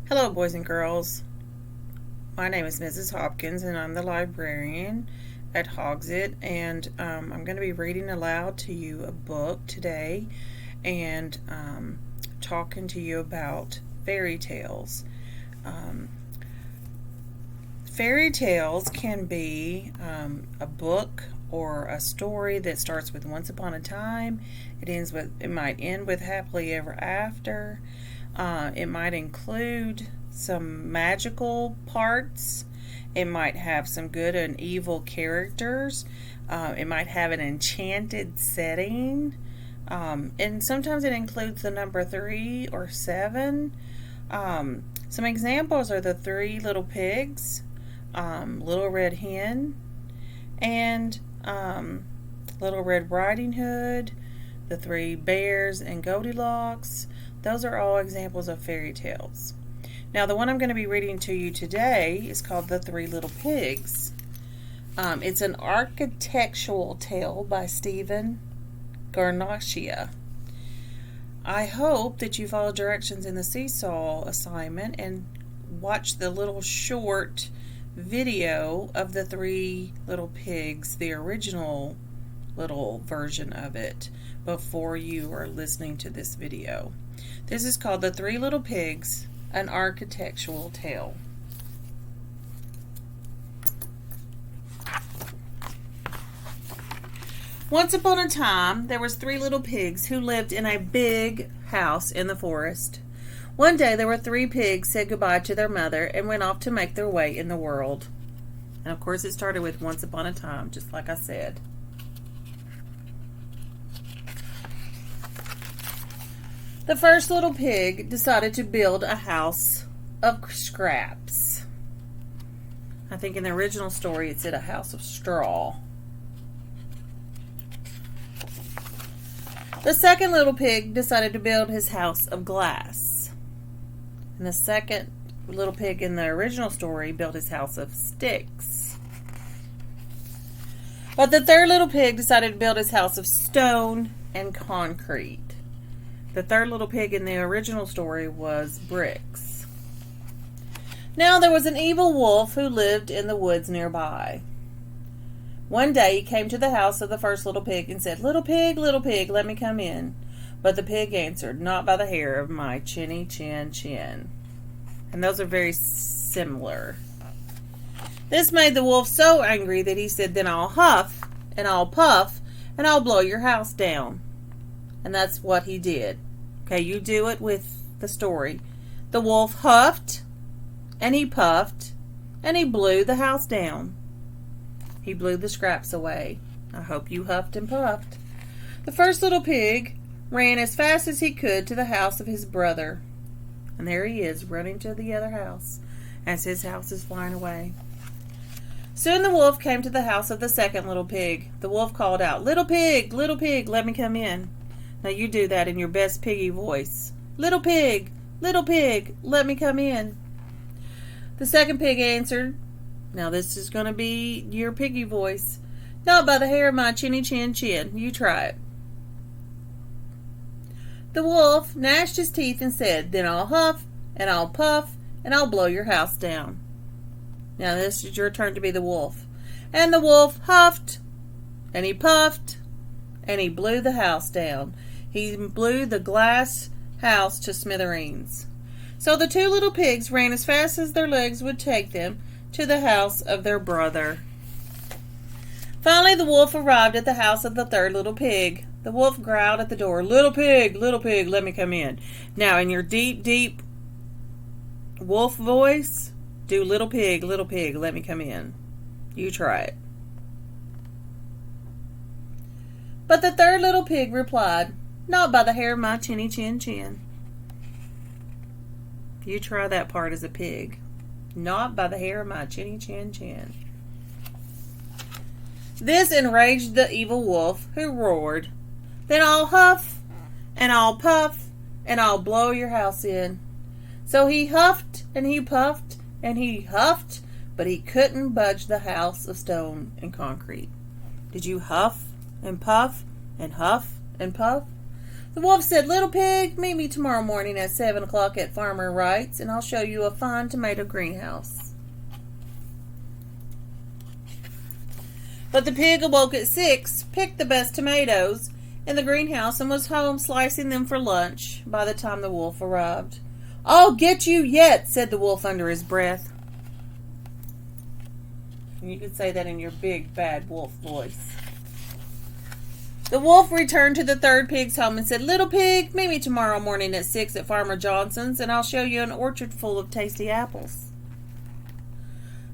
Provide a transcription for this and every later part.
Hello, boys and girls. My name is Mrs. Hopkins, and I'm the librarian at Hogsett. And I'm going to be reading aloud to you a book today and talking to you about fairy tales. Fairy tales can be a book or a story that starts with once upon a time. It might end with happily ever after. It might include some magical parts. It might have some good and evil characters. It might have an enchanted setting. And sometimes it includes the number 3 or 7. Some examples are the 3 little pigs, Little Red Hen, and Little Red Riding Hood, the 3 bears, and Goldilocks. Those are all examples of fairy tales. Now, the one I'm going to be reading to you today is called The 3 Little Pigs. It's an architectural tale by Stephen Garnaccia. I hope that you follow directions in the seesaw assignment and watch the little short video of the 3 Little Pigs, the original little version of it, before you are listening to this video. This is called The 3 Little Pigs, an architectural tale. Once upon a time, there was 3 little pigs who lived in a big house in the forest. One day, there were 3 pigs said goodbye to their mother and went off to make their way in the world. And of course, it started with once upon a time, just like I said. The first little pig decided to build a house of scraps. I think in the original story it said a house of straw. The second little pig decided to build his house of glass. And the second little pig in the original story built his house of sticks. But the third little pig decided to build his house of stone and concrete. The third little pig in the original story was bricks. Now there was an evil wolf who lived in the woods nearby. One day he came to the house of the first little pig and said, little pig, let me come in." But the pig answered, "Not by the hair of my chinny chin chin." And those are very similar. This made the wolf so angry that he said, "Then I'll huff and I'll puff and I'll blow your house down." And that's what he did. Okay, you do it with the story. The wolf huffed, and he puffed, and he blew the house down. He blew the scraps away. I hope you huffed and puffed. The first little pig ran as fast as he could to the house of his brother. And there he is, running to the other house, as his house is flying away. Soon the wolf came to the house of the second little pig. The wolf called out, little pig, let me come in." Now you do that in your best piggy voice. Little pig, let me come in." The second pig answered, now this is going to be your piggy voice, "Not by the hair of my chinny chin chin." You try it. The wolf gnashed his teeth and said, "Then I'll huff and I'll puff and I'll blow your house down." Now this is your turn to be the wolf. And the wolf huffed and he puffed and he blew the house down. He blew the glass house to smithereens. So the 2 little pigs ran as fast as their legs would take them to the house of their brother. Finally, the wolf arrived at the house of the third little pig. The wolf growled at the door, little pig, let me come in." Now, in your deep, deep wolf voice, do little pig, let me come in. You try it. But the third little pig replied, "Not by the hair of my chinny chin chin." You try that part as a pig. Not by the hair of my chinny chin chin. This enraged the evil wolf, who roared, "Then I'll huff and I'll puff and I'll blow your house in." So he huffed and he puffed and he huffed, but he couldn't budge the house of stone and concrete. Did you huff and puff and huff and puff? The wolf said, "Little pig, meet me tomorrow morning at 7 o'clock at Farmer Wright's, and I'll show you a fine tomato greenhouse." But the pig awoke at 6, picked the best tomatoes in the greenhouse, and was home slicing them for lunch by the time the wolf arrived. "I'll get you yet," said the wolf under his breath. And you could say that in your big, bad wolf voice. The wolf returned to the third pig's home and said, "Little pig, meet me tomorrow morning at 6 at Farmer Johnson's, and I'll show you an orchard full of tasty apples."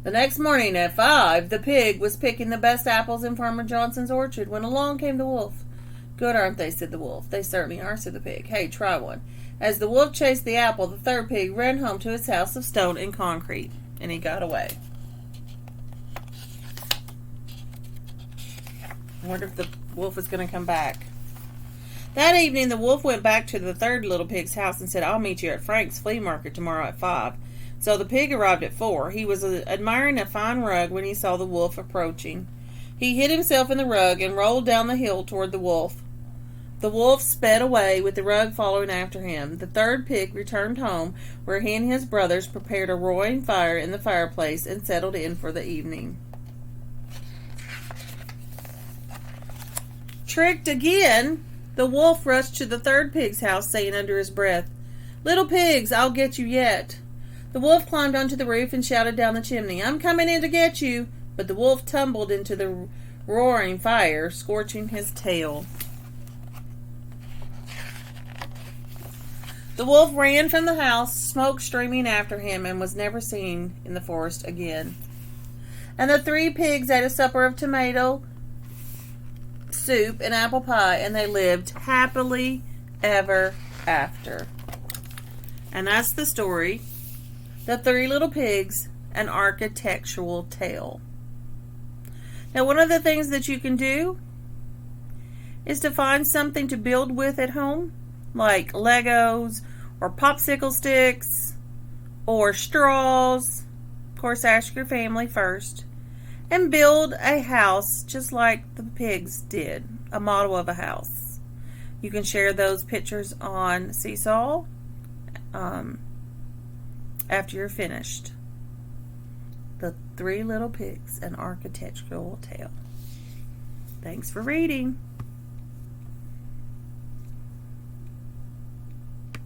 The next morning at 5, the pig was picking the best apples in Farmer Johnson's orchard when along came the wolf. "Good, aren't they?" said the wolf. "They certainly are," said the pig. "Hey, try one." As the wolf chased the apple, the third pig ran home to his house of stone and concrete, and he got away. I wonder if the wolf is going to come back. That evening, the wolf went back to the third little pig's house and said, "I'll meet you at Frank's flea market tomorrow at 5. So the pig arrived at 4. He was admiring a fine rug when he saw the wolf approaching. He hid himself in the rug and rolled down the hill toward the wolf. The wolf sped away with the rug following after him. The third pig returned home, where he and his brothers prepared a roaring fire in the fireplace and settled in for the evening. Tricked again, the wolf rushed to the third pig's house, saying under his breath, "Little pigs, I'll get you yet." The wolf climbed onto the roof and shouted down the chimney, "I'm coming in to get you." But the wolf tumbled into the roaring fire, scorching his tail. The wolf ran from the house, smoke streaming after him, and was never seen in the forest again. And the 3 pigs ate a supper of tomato soup and apple pie, and they lived happily ever after. And that's the story, The 3 Little Pigs, an Architectural Tale. Now, one of the things that you can do is to find something to build with at home, like Legos or popsicle sticks or straws. Of course, ask your family first. And build a house just like the pigs did, a model of a house. You can share those pictures on Seesaw after you're finished. The 3 Little Pigs, an Architectural Tale. Thanks for reading.